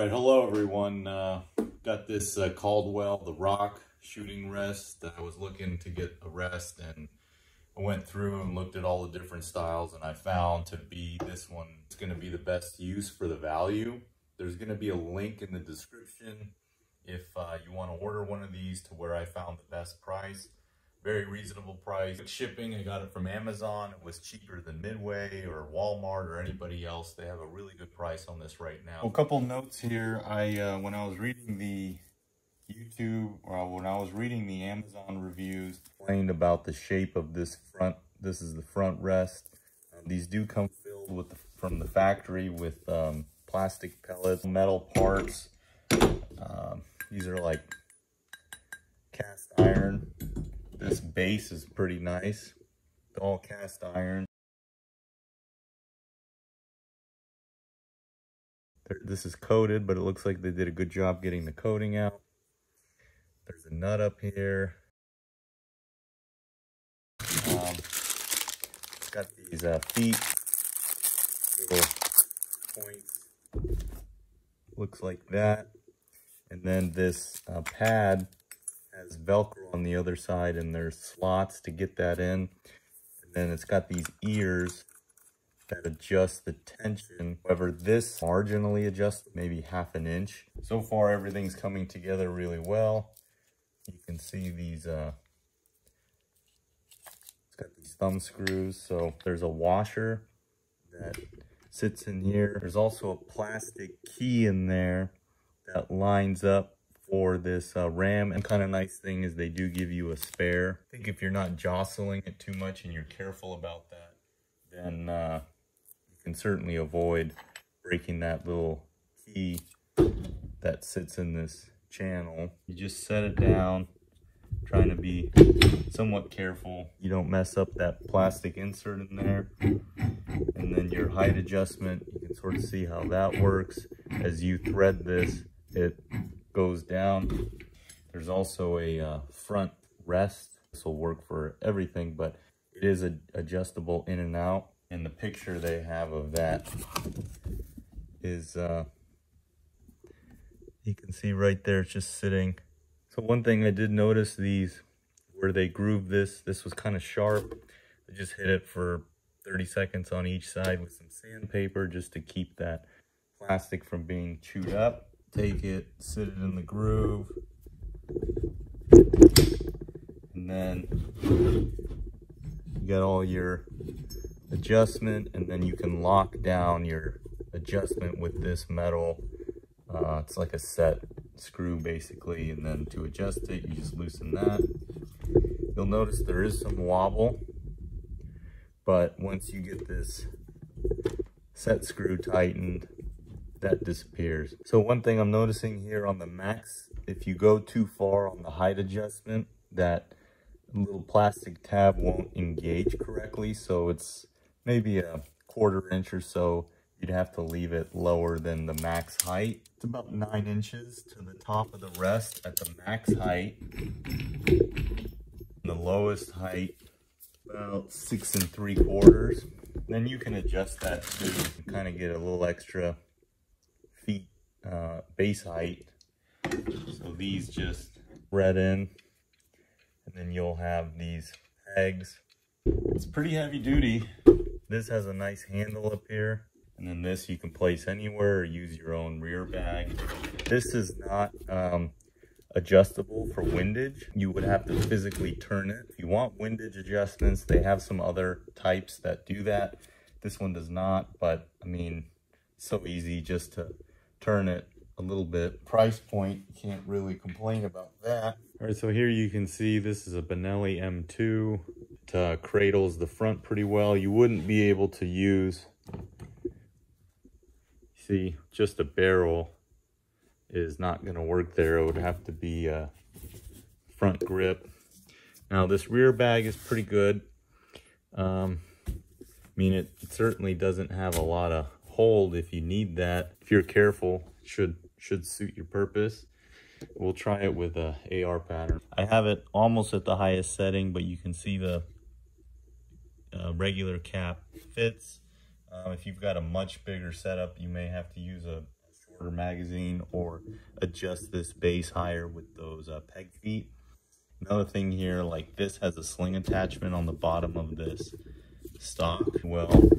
right, hello everyone. Got this Caldwell, the Rock shooting rest. I was looking to get a rest and I went through and looked at all the different styles, and I found to be this one is going to be the best use for the value. There's going to be a link in the description if you want to order one of these to where I found the best price. Very reasonable price. Shipping, I got it from Amazon. It was cheaper than Midway or Walmart or anybody else. They have a really good price on this right now. A couple notes here. When I was reading the YouTube, or when I was reading the Amazon reviews, explained about the shape of this front. This is the front rest. These do come filled with from the factory with plastic pellets, metal parts. These are like cast iron. This base is pretty nice. It's all cast iron. This is coated, but it looks like they did a good job getting the coating out. There's a nut up here. It's got these feet, little points. Looks like that. And then this pad has Velcro on the other side, and there's slots to get that in. And then it's got these ears that adjust the tension. However, this marginally adjusts, maybe ½ an inch. So far, everything's coming together really well. You can see these, it's got these thumb screws. So there's a washer that sits in here. There's also a plastic key in there that lines up for this ram. And kind of nice thing is they do give you a spare. I think if you're not jostling it too much and you're careful about that, then you can certainly avoid breaking that little key that sits in this channel. You just set it down, trying to be somewhat careful you don't mess up that plastic insert in there. And then your height adjustment, you can sort of see how that works. As you thread this, it goes down. There's also a front rest. This will work for everything, but it is adjustable in and out. And the picture they have of that is, you can see right there, it's just sitting. So one thing I did notice, these, where they grooved this was kind of sharp. I just hit it for 30 seconds on each side with some sandpaper just to keep that plastic from being chewed up. Take it, sit it in the groove, and then you got all your adjustment, and then you can lock down your adjustment with this metal. It's like a set screw basically, and then to adjust it, you just loosen that. You'll notice there is some wobble, but once you get this set screw tightened, that disappears. So one thing I'm noticing here on the Max, if you go too far on the height adjustment, that little plastic tab won't engage correctly. So it's maybe a ½ inch or so. You'd have to leave it lower than the max height. It's about 9 inches to the top of the rest at the max height. The lowest height, about 6 3/4. Then you can adjust that to kind of get a little extra feet base height. So these just thread in, and then you'll have these pegs. It's pretty heavy duty. This has a nice handle up here, and then this you can place anywhere or use your own rear bag. This is not adjustable for windage. You would have to physically turn it. If you want windage adjustments, they have some other types that do that. This one does not, but I mean, so easy just to turn it a little bit. Price point, you can't really complain about that. All right, so here you can see this is a Benelli M2. It cradles the front pretty well. You wouldn't be able to use, see, just a barrel is not going to work there. It would have to be a front grip. Now this rear bag is pretty good. I mean, it certainly doesn't have a lot of hold if you need that. If you're careful, it should suit your purpose. We'll try it with a AR pattern. I have it almost at the highest setting, but you can see the regular cap fits. If you've got a much bigger setup, you may have to use a upper magazine or adjust this base higher with those peg feet. Another thing here, like this has a sling attachment on the bottom of this stock. Well,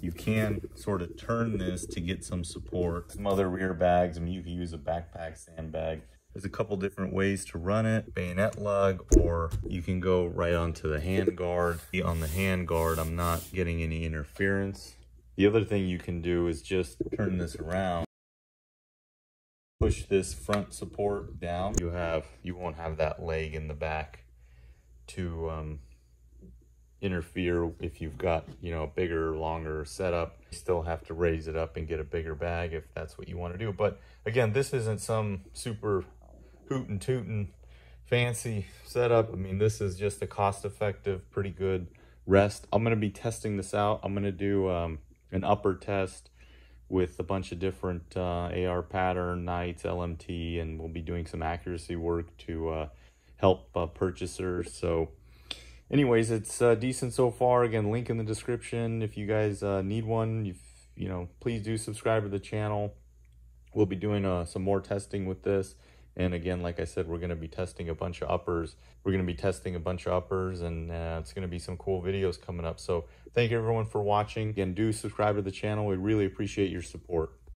you can sort of turn this to get some support. Some other rear bags, I mean, you can use a backpack sandbag. There's a couple different ways to run it, bayonet lug, or you can go right onto the hand guard. On the hand guard, I'm not getting any interference. The other thing you can do is just turn this around. Push this front support down. You won't have that leg in the back to interfere if you've got, you know, a bigger, longer setup. You still have to raise it up and get a bigger bag if that's what you want to do. But again, this isn't some super hootin' tootin' fancy setup. I mean, this is just a cost-effective, pretty good rest. I'm going to be testing this out. I'm going to do an upper test with a bunch of different AR pattern, Knights, LMT, and we'll be doing some accuracy work to help purchasers. So anyways, it's decent so far. Again, link in the description. If you guys need one, you know, please do subscribe to the channel. We'll be doing some more testing with this. And again, like I said, we're going to be testing a bunch of uppers. And it's going to be some cool videos coming up. So thank you everyone for watching. Again, do subscribe to the channel. We really appreciate your support.